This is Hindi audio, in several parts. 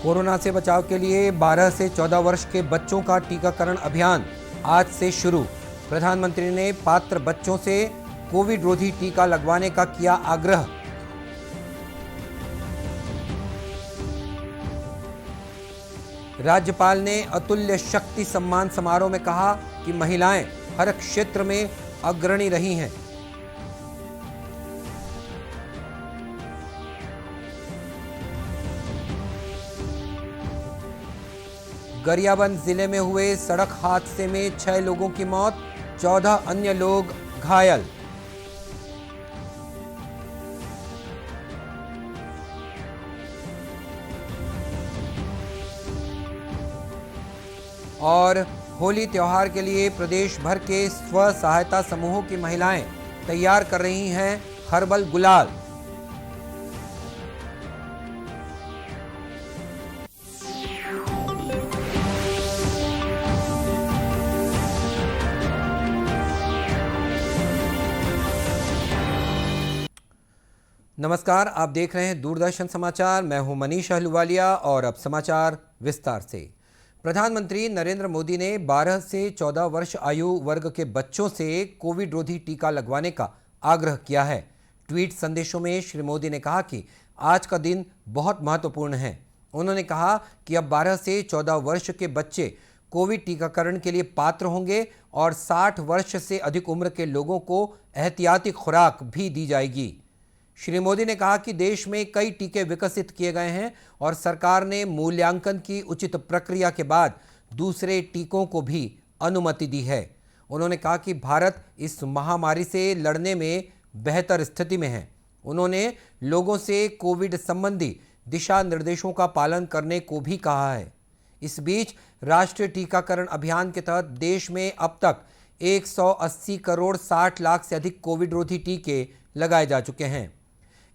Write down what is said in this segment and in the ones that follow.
कोरोना से बचाव के लिए 12 से 14 वर्ष के बच्चों का टीकाकरण अभियान आज से शुरू। प्रधानमंत्री ने पात्र बच्चों से कोविड रोधी टीका लगवाने का किया आग्रह। राज्यपाल ने अतुल्य शक्ति सम्मान समारोह में कहा कि महिलाएं हर क्षेत्र में अग्रणी रही हैं। गरियाबंद जिले में हुए सड़क हादसे में 6 लोगों की मौत, 14 अन्य लोग घायल। और होली त्योहार के लिए प्रदेश भर के स्व सहायता समूहों की महिलाएं तैयार कर रही हैं हर्बल गुलाल। नमस्कार, आप देख रहे हैं दूरदर्शन समाचार। मैं हूं मनीष अहलूवालिया और अब समाचार विस्तार से। प्रधानमंत्री नरेंद्र मोदी ने 12 से 14 वर्ष आयु वर्ग के बच्चों से कोविड रोधी टीका लगवाने का आग्रह किया है। ट्वीट संदेशों में श्री मोदी ने कहा कि आज का दिन बहुत महत्वपूर्ण है। उन्होंने कहा कि अब 12 से 14 वर्ष के बच्चे कोविड टीकाकरण के लिए पात्र होंगे और 60 वर्ष से अधिक उम्र के लोगों को एहतियाती खुराक भी दी जाएगी। श्री मोदी ने कहा कि देश में कई टीके विकसित किए गए हैं और सरकार ने मूल्यांकन की उचित प्रक्रिया के बाद दूसरे टीकों को भी अनुमति दी है। उन्होंने कहा कि भारत इस महामारी से लड़ने में बेहतर स्थिति में है। उन्होंने लोगों से कोविड संबंधी दिशा निर्देशों का पालन करने को भी कहा है। इस बीच राष्ट्रीय टीकाकरण अभियान के तहत देश में अब तक 180 करोड़ 60 लाख से अधिक कोविड रोधी टीके लगाए जा चुके हैं।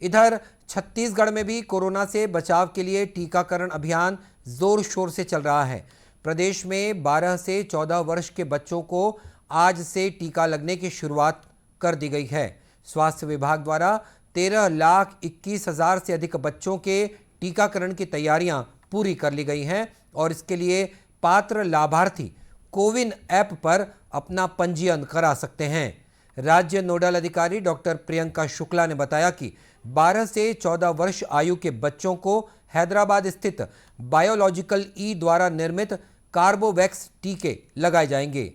इधर छत्तीसगढ़ में भी कोरोना से बचाव के लिए टीकाकरण अभियान जोर शोर से चल रहा है। प्रदेश में 12 से 14 वर्ष के बच्चों को आज से टीका लगने की शुरुआत कर दी गई है। स्वास्थ्य विभाग द्वारा 13,21,000 से अधिक बच्चों के टीकाकरण की तैयारियां पूरी कर ली गई हैं और इसके लिए पात्र लाभार्थी कोविन ऐप पर अपना पंजीयन करा सकते हैं। राज्य नोडल अधिकारी डॉक्टर प्रियंका शुक्ला ने बताया कि 12 से 14 वर्ष आयु के बच्चों को हैदराबाद स्थित बायोलॉजिकल ई द्वारा निर्मित कार्बोवैक्स टीके लगाए जाएंगे।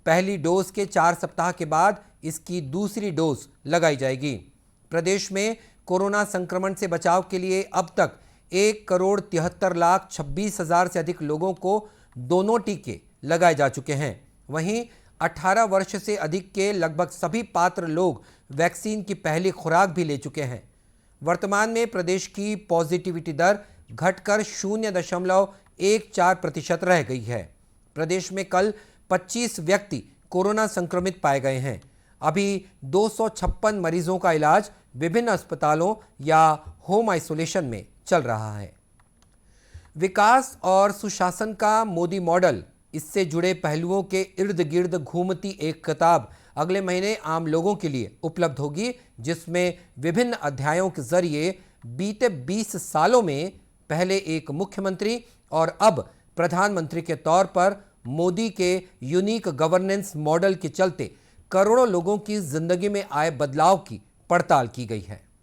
पहली डोज के 4 सप्ताह के बाद इसकी दूसरी डोज लगाई जाएगी। प्रदेश में कोरोना संक्रमण से बचाव के लिए अब तक 1,73,26,000 से अधिक लोगों को दोनों टीके लगाए जा चुके हैं। वहीं 18 वर्ष से अधिक के लगभग सभी पात्र लोग वैक्सीन की पहली खुराक भी ले चुके हैं। वर्तमान में प्रदेश की पॉजिटिविटी दर घटकर 0.14% रह गई है। प्रदेश में कल 25 व्यक्ति कोरोना संक्रमित पाए गए हैं। अभी 256 मरीजों का इलाज विभिन्न अस्पतालों या होम आइसोलेशन में चल रहा है। विकास और सुशासन का मोदी मॉडल, इससे जुड़े पहलुओं के इर्द गिर्द घूमती एक किताब अगले महीने आम लोगों के लिए उपलब्ध होगी, जिसमें विभिन्न अध्यायों के जरिए बीते 20 सालों में पहले एक मुख्यमंत्री और अब प्रधानमंत्री के तौर पर मोदी के यूनिक गवर्नेंस मॉडल के चलते करोड़ों लोगों की जिंदगी में आए बदलाव की पड़ताल की गई है।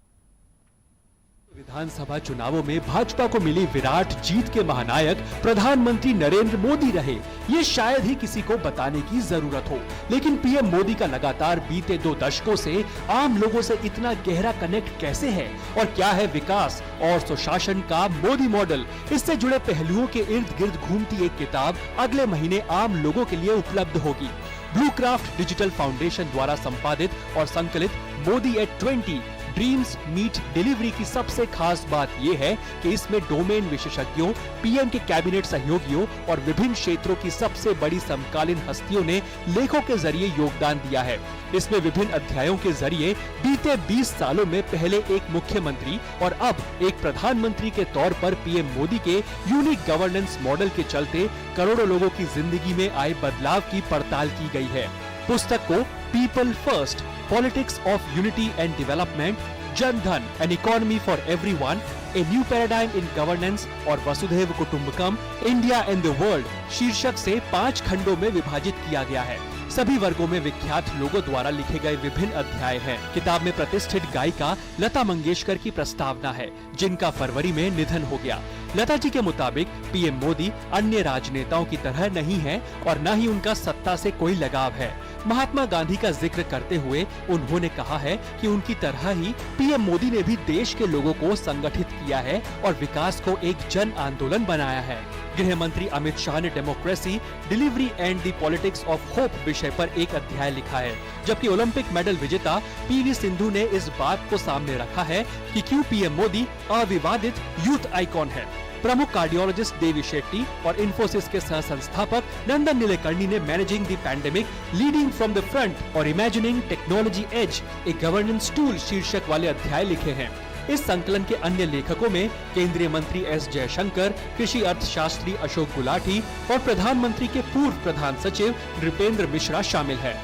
विधानसभा चुनावों में भाजपा को मिली विराट जीत के महानायक प्रधानमंत्री नरेंद्र मोदी रहे, ये शायद ही किसी को बताने की जरूरत हो। लेकिन पीएम मोदी का लगातार बीते 2 दशकों से आम लोगों से इतना गहरा कनेक्ट कैसे है और क्या है विकास और सुशासन का मोदी मॉडल, इससे जुड़े पहलुओं के इर्द गिर्द घूमती एक किताब अगले महीने आम लोगों के लिए उपलब्ध होगी। ब्लूक्राफ्ट डिजिटल फाउंडेशन द्वारा संपादित और संकलित Modi at 20 dreams meet delivery की सबसे खास बात यह है कि इसमें डोमेन विशेषज्ञों, पीएम के कैबिनेट सहयोगियों और विभिन्न क्षेत्रों की सबसे बड़ी समकालीन हस्तियों ने लेखों के जरिए योगदान दिया है। इसमें विभिन्न अध्यायों के जरिए बीते 20 सालों में पहले एक मुख्यमंत्री और अब एक प्रधानमंत्री के तौर पर पीएम मोदी के यूनिक गवर्नेंस मॉडल के चलते करोड़ों लोगों की जिंदगी में आए बदलाव की पड़ताल की गई है। पुस्तक को people first, politics of unity and development, Jan Dhan, an economy for everyone, a new paradigm in governance और वसुधैव कुटुंबकम, इंडिया एंड द वर्ल्ड शीर्षक से 5 खंडों में विभाजित किया गया है। सभी वर्गों में विख्यात लोगों द्वारा लिखे गए विभिन्न अध्याय हैं। किताब में प्रतिष्ठित गायिका लता मंगेशकर की प्रस्तावना है, जिनका फरवरी में निधन हो गया। लता जी के मुताबिक पीएम मोदी अन्य राजनेताओं की तरह नहीं है और न ही उनका सत्ता से कोई लगाव है। महात्मा गांधी का जिक्र करते हुए उन्होंने कहा है कि उनकी तरह ही पीएम मोदी ने भी देश के लोगों को संगठित किया है और विकास को एक जन आंदोलन बनाया है। गृह मंत्री अमित शाह ने democracy, delivery and the politics of hope विषय पर एक अध्याय लिखा है, जबकि ओलंपिक मेडल विजेता पीवी सिंधु ने इस बात को सामने रखा है कि क्यों पीएम मोदी अविवादित यूथ आइकॉन है। प्रमुख कार्डियोलॉजिस्ट देवी शेट्टी और इन्फोसिस के सह संस्थापक नंदन नीलेकर्णी ने managing the pandemic, leading from the front और imagining technology as a governance tool शीर्षक वाले अध्याय लिखे हैं। इस संकलन के अन्य लेखकों में केंद्रीय मंत्री एस जयशंकर, कृषि अर्थशास्त्री अशोक गुलाटी और प्रधानमंत्री के पूर्व प्रधान सचिव नृपेंद्र मिश्रा शामिल है।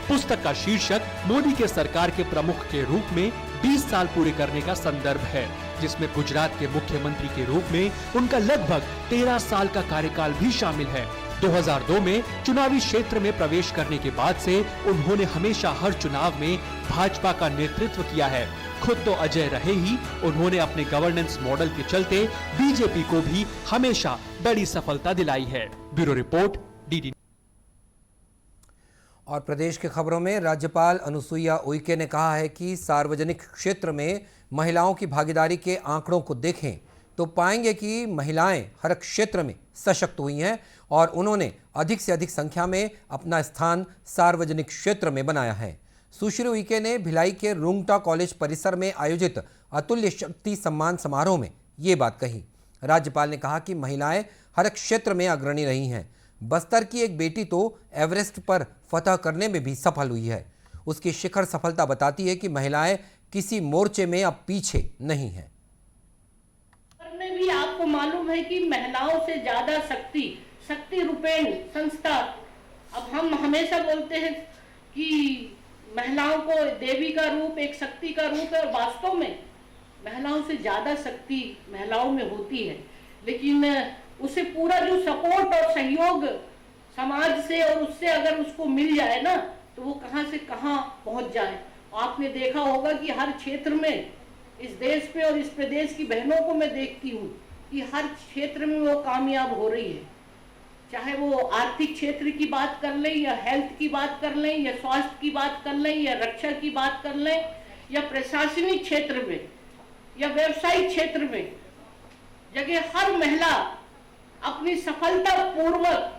पुस्तक का शीर्षक मोदी के सरकार के प्रमुख के रूप में 20 साल पूरे करने का संदर्भ है, जिसमें गुजरात के मुख्यमंत्री के रूप में उनका लगभग 13 साल का कार्यकाल भी शामिल है। 2002 में चुनावी क्षेत्र में प्रवेश करने के बाद से उन्होंने हमेशा हर चुनाव में भाजपा का नेतृत्व किया है। खुद तो अजय रहे ही, उन्होंने अपने गवर्नेंस मॉडल के चलते बीजेपी को भी हमेशा बड़ी सफलता दिलाई है। Bureau report, DD. और प्रदेश की खबरों में राज्यपाल अनुसुईया उइके ने कहा है कि सार्वजनिक क्षेत्र में महिलाओं की भागीदारी के आंकड़ों को देखें तो पाएंगे कि महिलाएं हर क्षेत्र में सशक्त हुई हैं और उन्होंने अधिक से अधिक संख्या में अपना स्थान सार्वजनिक क्षेत्र में बनाया है। सुश्री उइके ने भिलाई के रुंगटा कॉलेज परिसर में आयोजित अतुल्य शक्ति सम्मान समारोह में ये बात कही। राज्यपाल ने कहा कि महिलाएं हर क्षेत्र में अग्रणी रही हैं। बस्तर की एक बेटी तो एवरेस्ट पर फतह करने में भी सफल हुई है। उसकी शिखर सफलता बताती है कि महिलाएं किसी मोर्चे में अब पीछे नहीं हैं। में भी आपको मालूम है कि महिलाओं से ज्यादा शक्ति रूपेण संस्था, अब हम हमेशा बोलते हैं कि महिलाओं को देवी का रूप, एक शक्ति का रूप है, और वास्तव में महिलाओं से ज्यादा शक्ति महिलाओं में होती है, लेकिन उसे पूरा जो सपोर्ट और सहयोग समाज से और उससे अगर उसको मिल जाए ना, तो वो कहां से कहां पहुंच जाए। आपने देखा होगा कि हर क्षेत्र में इस देश में और इस प्रदेश की बहनों को मैं देखती हूँ कि हर क्षेत्र में वो कामयाब हो रही है, चाहे वो आर्थिक क्षेत्र की बात कर लें या हेल्थ की बात कर लें या स्वास्थ्य की बात कर लें या रक्षा की बात कर लें या प्रशासनिक क्षेत्र में या व्यवसायिक क्षेत्र में, जगह हर महिला अपनी सफलता पूर्वक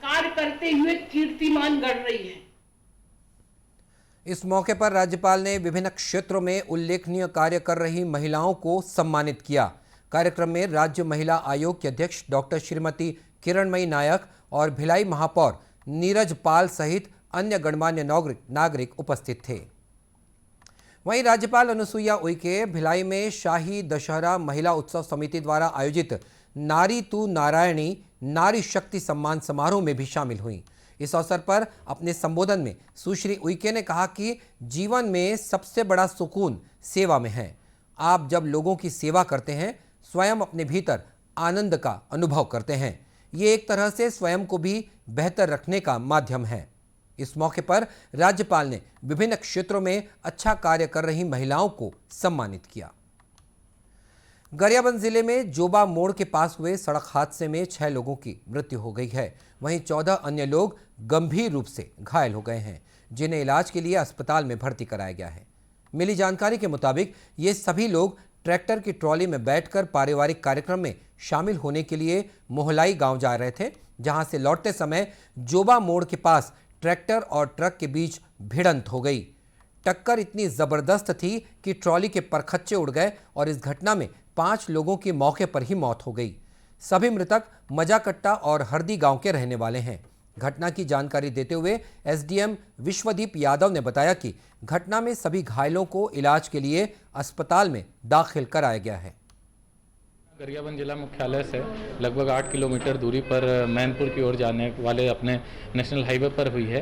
कार्य करते हुए कीर्तिमान गढ़ रही है। इस मौके पर राज्यपाल ने विभिन्न क्षेत्रों में उल्लेखनीय कार्य कर रही महिलाओं को सम्मानित किया। कार्यक्रम में राज्य महिला आयोग की अध्यक्ष डॉक्टर श्रीमती किरणमयी नायक और भिलाई महापौर नीरज पाल सहित अन्य गणमान्य नागरिक उपस्थित थे। वहीं राज्यपाल अनुसुईया उइके भिलाई में शाही दशहरा महिला उत्सव समिति द्वारा आयोजित नारी तू नारायणी नारी शक्ति सम्मान समारोह में भी शामिल हुई। इस अवसर पर अपने संबोधन में सुश्री उइके ने कहा कि जीवन में सबसे बड़ा सुकून सेवा में है। आप जब लोगों की सेवा करते हैं, स्वयं अपने भीतर आनंद का अनुभव करते हैं। ये एक तरह से स्वयं को भी बेहतर रखने का माध्यम है। इस मौके पर राज्यपाल ने विभिन्न क्षेत्रों में अच्छा कार्य कर रही महिलाओं को सम्मानित किया। गरियाबंद जिले में जोबा मोड़ के पास हुए सड़क हादसे में 6 लोगों की मृत्यु हो गई है। वहीं 14 अन्य लोग गंभीर रूप से घायल हो गए हैं, जिन्हें इलाज के लिए अस्पताल में भर्ती कराया गया है। मिली जानकारी के मुताबिक ये सभी लोग ट्रैक्टर की ट्रॉली में बैठकर पारिवारिक कार्यक्रम में शामिल होने के लिए मोहलाई गांव जा रहे थे, जहां से लौटते समय जोबा मोड़ के पास ट्रैक्टर और ट्रक के बीच भिड़ंत हो गई। टक्कर इतनी जबरदस्त थी कि ट्रॉली के परखच्चे उड़ गए और इस घटना में 5 लोगों की मौके पर ही मौत हो गई। सभी मृतक मजाकट्टा और हरदी गांव के रहने वाले हैं। घटना की जानकारी देते हुए एसडीएम विश्वदीप यादव ने बताया कि घटना में सभी घायलों को इलाज के लिए अस्पताल में दाखिल कराया गया है। गरियाबंद जिला मुख्यालय से लगभग 8 किलोमीटर दूरी पर मैनपुर की ओर जाने वाले अपने नेशनल हाईवे पर हुई है।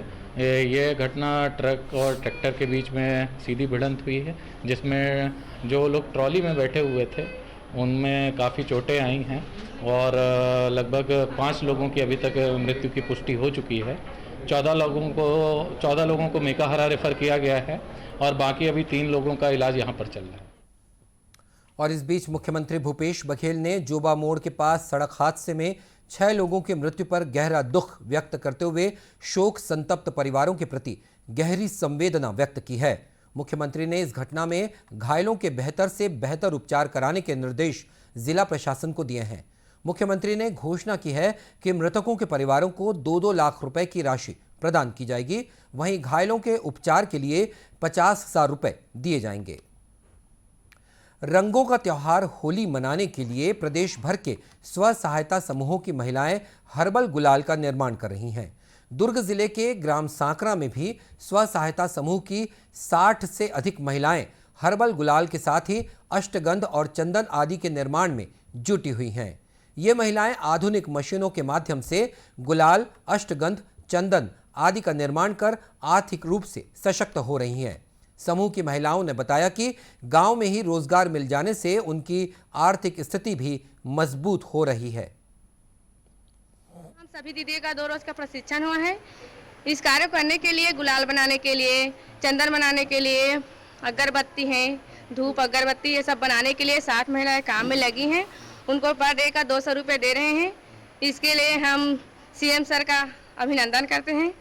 ये घटना ट्रक और ट्रैक्टर के बीच में सीधी भिड़ंत हुई है, जिसमें जो लोग ट्रॉली में बैठे हुए थे उनमें काफ़ी चोटें आई हैं और लगभग 5 लोगों की अभी तक मृत्यु की पुष्टि हो चुकी है। 14 लोगों को मेकाहारा रेफ़र किया गया है और बाकी अभी 3 लोगों का इलाज यहाँ पर चल रहा है। और इस बीच मुख्यमंत्री भूपेश बघेल ने जोबा मोड़ के पास सड़क हादसे में 6 लोगों की मृत्यु पर गहरा दुख व्यक्त करते हुए शोक संतप्त परिवारों के प्रति गहरी संवेदना व्यक्त की है। मुख्यमंत्री ने इस घटना में घायलों के बेहतर से बेहतर उपचार कराने के निर्देश जिला प्रशासन को दिए हैं। मुख्यमंत्री ने घोषणा की है कि मृतकों के परिवारों को 2-2 लाख रुपए की राशि प्रदान की जाएगी। वहीं घायलों के उपचार के लिए 50,000 रुपए दिए जाएंगे। रंगों का त्योहार होली मनाने के लिए प्रदेश भर के स्व सहायता समूहों की महिलाएं हर्बल गुलाल का निर्माण कर रही हैं। दुर्ग जिले के ग्राम सांकरा में भी स्व सहायता समूह की 60 से अधिक महिलाएं हर्बल गुलाल के साथ ही अष्टगंध और चंदन आदि के निर्माण में जुटी हुई हैं। ये महिलाएं आधुनिक मशीनों के माध्यम से गुलाल, अष्टगंध, चंदन आदि का निर्माण कर आर्थिक रूप से सशक्त हो रही हैं। समूह की महिलाओं ने बताया कि गांव में ही रोजगार मिल जाने से उनकी आर्थिक स्थिति भी मजबूत हो रही है। हम सभी दीदी का 2 रोज का प्रशिक्षण हुआ है। इस कार्य करने के लिए, गुलाल बनाने के लिए, चंदन बनाने के लिए, अगरबत्ती है, धूप अगरबत्ती ये सब बनाने के लिए 60 महिलाएं काम में लगी हैं। उनको पर डे का 200 रुपये दे रहे हैं। इसके लिए हम सीएम सर का अभिनंदन करते हैं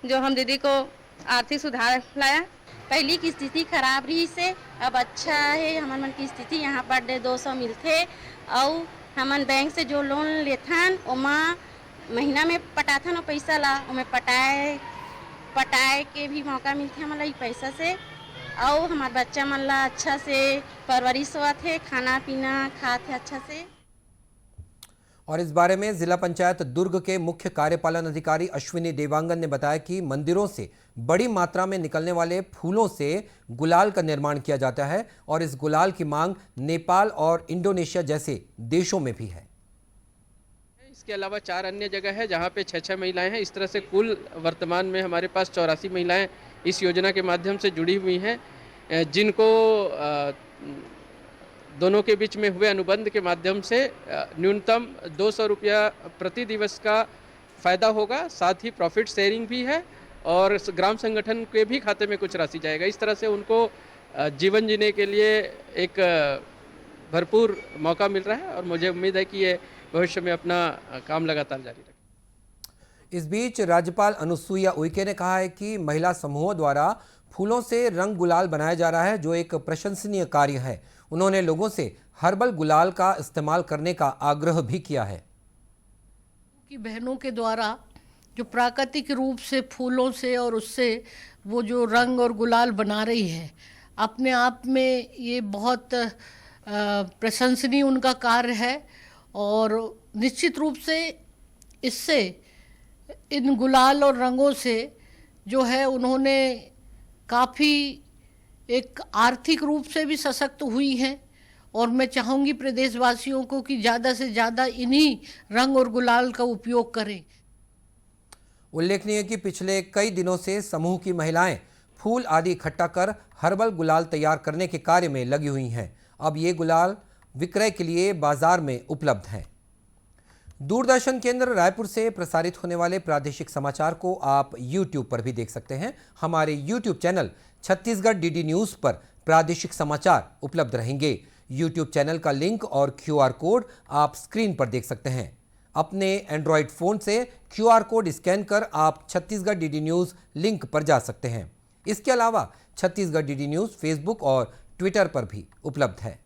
जो हम दीदी को आर्थिक सुधार लाया। पहली की स्थिति खराब रही से अब अच्छा है। हमारे मन की स्थिति यहाँ पर 200 मिलते और हमन बैंक से जो लोन लेथन ओमा महीना में पटाथन और पैसा ला ओमे पटाए के भी मौका मिलते हमारा पैसा से। और हमारे बच्चा मन ला अच्छा से परवरिश होत है, खाना पीना खाते अच्छा से। और इस बारे में जिला पंचायत दुर्ग के मुख्य कार्यपालन अधिकारी अश्विनी देवांगन ने बताया कि मंदिरों से बड़ी मात्रा में निकलने वाले फूलों से गुलाल का निर्माण किया जाता है और इस गुलाल की मांग नेपाल और इंडोनेशिया जैसे देशों में भी है। इसके अलावा 4 अन्य जगह है जहां पे 6-6 महिलाएं हैं। इस तरह से कुल वर्तमान में हमारे पास 84 महिलाएं इस योजना के माध्यम से जुड़ी हुई हैं, जिनको दोनों के बीच में हुए अनुबंध के माध्यम से न्यूनतम 200 रुपया प्रति दिवस का फ़ायदा होगा। साथ ही प्रॉफिट शेयरिंग भी है और ग्राम संगठन के भी खाते में कुछ राशि जाएगा। इस तरह से उनको जीवन जीने के लिए एक भरपूर मौका मिल रहा है और मुझे उम्मीद है कि ये भविष्य में अपना काम लगातार जारी रखें। इस बीच राज्यपाल अनुसुईया उइके ने कहा है कि महिला समूहों द्वारा फूलों से रंग गुलाल बनाया जा रहा है, जो एक प्रशंसनीय कार्य है। उन्होंने लोगों से हर्बल गुलाल का इस्तेमाल करने का आग्रह भी किया है कि बहनों के द्वारा जो प्राकृतिक रूप से फूलों से और उससे वो जो रंग और गुलाल बना रही है, अपने आप में ये बहुत प्रशंसनीय उनका कार्य है। और निश्चित रूप से इससे इन गुलाल और रंगों से जो है उन्होंने काफ़ी एक आर्थिक रूप से भी सशक्त हुई हैं। और मैं चाहूँगी प्रदेशवासियों को कि ज़्यादा से ज़्यादा इन्हीं रंग और गुलाल का उपयोग करें। उल्लेखनीय है कि पिछले कई दिनों से समूह की महिलाएं फूल आदि इकट्ठा कर हर्बल गुलाल तैयार करने के कार्य में लगी हुई हैं। अब ये गुलाल विक्रय के लिए बाजार में उपलब्ध हैं। दूरदर्शन केंद्र रायपुर से प्रसारित होने वाले प्रादेशिक समाचार को आप YouTube पर भी देख सकते हैं। हमारे YouTube channel Chhattisgarh DD news पर प्रादेशिक समाचार उपलब्ध रहेंगे। YouTube चैनल का लिंक और QR कोड आप स्क्रीन पर देख सकते हैं। अपने एंड्रॉयड फ़ोन से QR कोड स्कैन कर आप छत्तीसगढ़ DD न्यूज़ लिंक पर जा सकते हैं। इसके अलावा छत्तीसगढ़ DD न्यूज़ फेसबुक और ट्विटर पर भी उपलब्ध है।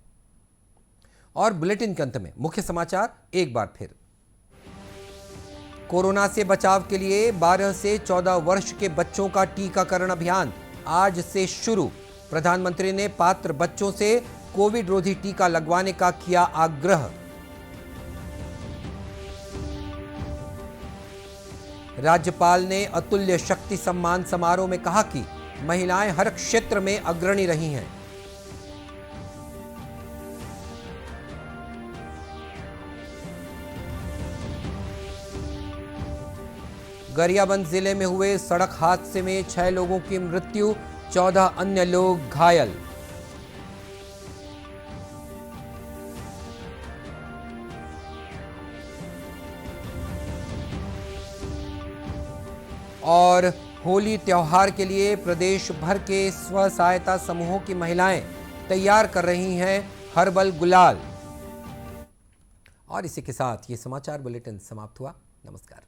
और बुलेटिन के अंत में मुख्य समाचार एक बार फिर। कोरोना से बचाव के लिए 12 से 14 वर्ष के बच्चों का टीकाकरण अभियान आज से शुरू। प्रधानमंत्री ने पात्र बच्चों से कोविड रोधी टीका लगवाने का किया आग्रह। राज्यपाल ने अतुल्य शक्ति सम्मान समारोह में कहा कि महिलाएं हर क्षेत्र में अग्रणी रही हैं। गरियाबंद जिले में हुए सड़क हादसे में 6 लोगों की मृत्यु, 14 अन्य लोग घायल। और होली त्योहार के लिए प्रदेश भर के स्व सहायता समूहों की महिलाएं तैयार कर रही हैं हर्बल गुलाल। और इसी के साथ ये समाचार बुलेटिन समाप्त हुआ। नमस्कार।